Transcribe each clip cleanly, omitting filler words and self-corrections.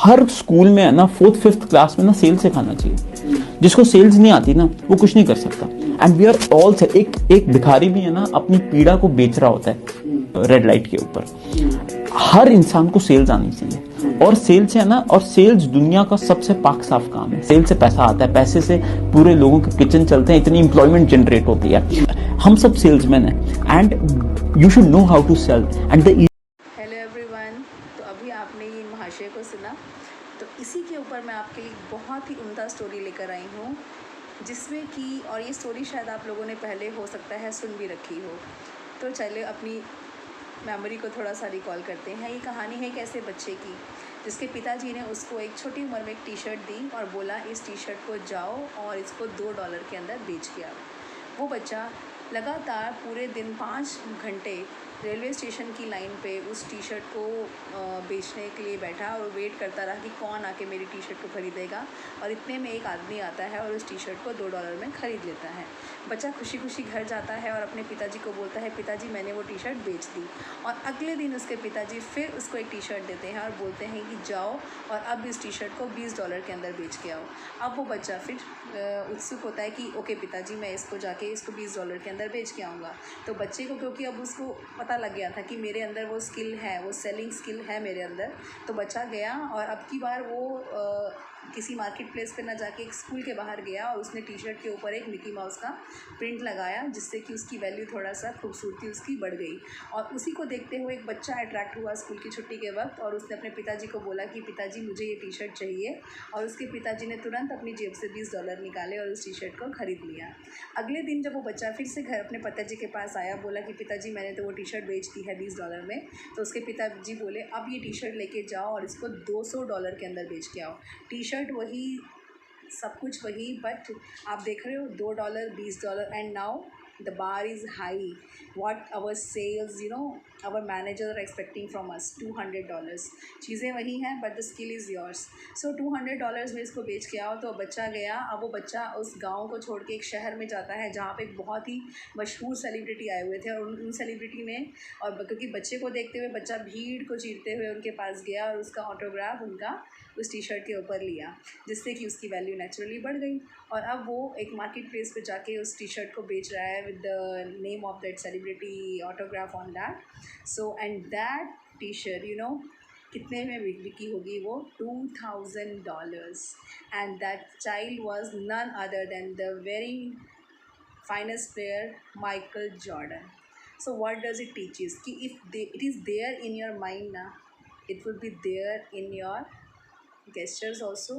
हर school में है ना, 4th-5th क्लास में ना सेल्स सिखाना चाहिए। जिसको सेल्स नहीं आती ना, वो कुछ नहीं कर सकता। एंड वी आर ऑल से एक भिखारी भी है ना, अपनी पीड़ा को बेच रहा होता है रेड लाइट के ऊपर। हर इंसान को सेल्स आनी चाहिए, और सेल्स है ना, और सेल्स दुनिया का सबसे पाक साफ काम है। सेल से पैसा आता है, पैसे से पूरे लोगों के किचन चलते हैं, इतनी इंप्लॉयमेंट जनरेट होती है। हम सब सेल्समैन हैं, and you should know how to sell. And the hello everyone. तो अभी आपने ये महाशय को सुना, तो इसी के ऊपर मैं आपके लिए बहुत ही उम्दा स्टोरी लेकर आई हूँ, जिसमें कि और ये स्टोरी शायद आप लोगों ने पहले हो सकता है सुन भी रखी हो। तो चलिए अपनी मेमोरी को थोड़ा सा रिकॉल करते हैं। ये कहानी है एक ऐसे बच्चे की जिसके पिताजी ने उसको एक छोटी उम्र में एक टी शर्ट दी और बोला इस टी शर्ट को जाओ और इसको $2 के अंदर बेच के आओ। वो बच्चा लगातार पूरे दिन 5 घंटे रेलवे स्टेशन की लाइन पे उस टी शर्ट को बेचने के लिए बैठा और वेट करता रहा कि कौन आके मेरी टी शर्ट को ख़रीदेगा। और इतने में एक आदमी आता है और उस टी शर्ट को $2 में ख़रीद लेता है। बच्चा खुशी खुशी घर जाता है और अपने पिताजी को बोलता है पिताजी मैंने वो टी शर्ट बेच दी। और अगले दिन उसके पिताजी फिर उसको एक टी शर्ट देते हैं और बोलते हैं कि जाओ और अब इस टी शर्ट को $20 के अंदर बेच के आओ। अब वो बच्चा फिर उत्सुक होता है कि ओके पिताजी मैं इसको जाके इसको $20 के अंदर बेच के आऊँगा। तो बच्चे को क्योंकि अब उसको पता लग गया था कि मेरे अंदर वो स्किल है, वो सेलिंग स्किल है मेरे अंदर, तो बच्चा गया और अब की बार वो किसी मार्केट प्लेस पे ना जाके एक स्कूल के बाहर गया और उसने टी शर्ट के ऊपर एक मिकी माउस का प्रिंट लगाया, जिससे कि उसकी वैल्यू थोड़ा सा खूबसूरती उसकी बढ़ गई। और उसी को देखते हुए एक बच्चा अट्रैक्ट हुआ स्कूल की छुट्टी के वक्त और उसने अपने पिताजी को बोला कि पिताजी मुझे ये टी शर्ट चाहिए। और उसके पिताजी ने तुरंत अपनी जेब से $20 निकाले और उस टी शर्ट को ख़रीद लिया। अगले दिन जब वो बच्चा फिर से घर अपने पिताजी के पास आया, बोला कि पिताजी मैंने तो वो टी शर्ट बेच दी है $20 में। तो उसके पिताजी बोले अब ये टी शर्ट लेके जाओ और इसको $200 के अंदर बेच के आओ। टी शर्ट वही, सब कुछ वही, बट आप देख रहे हो $2 $20 and now the bar is high. What our sales, our managers are expecting from us $200. चीज़ें वही हैं but the skill is yours. So $200 में इसको बेच के आओ। तो बच्चा गया। अब वो बच्चा उस गांव को छोड़ के एक शहर में जाता है जहाँ पे एक बहुत ही मशहूर सेलिब्रिटी आए हुए थे और उन सेलिब्रिटी ने, और क्योंकि बच्चे को देखते हुए बच्चा भीड़ को चीरते हुए उनके पास गया और उसका ऑटोग्राफ उनका उस टी शर्ट के ऊपर लिया, जिससे कि उसकी वैल्यू नेचुरली बढ़ गई। और अब वो एक मार्केट प्लेस पे जाके उस टी शर्ट को बेच रहा है with the name of that celebrity autograph on that. So and that T shirt कितने में बिकी होगी वो? $2000। And that child was none other than the very finest player Michael Jordan. So what does it teach is कि it is there in your mind ना, it will be there in your gestures also,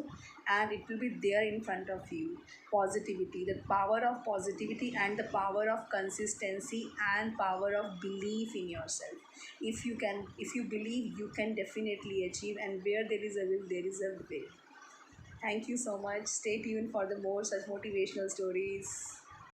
and it will be there in front of you. Positivity, the power of positivity and the power of consistency and power of belief in yourself. If you believe, you can definitely achieve, and where there is a will, there is a way. Thank you so much. Stay tuned for the more such motivational stories.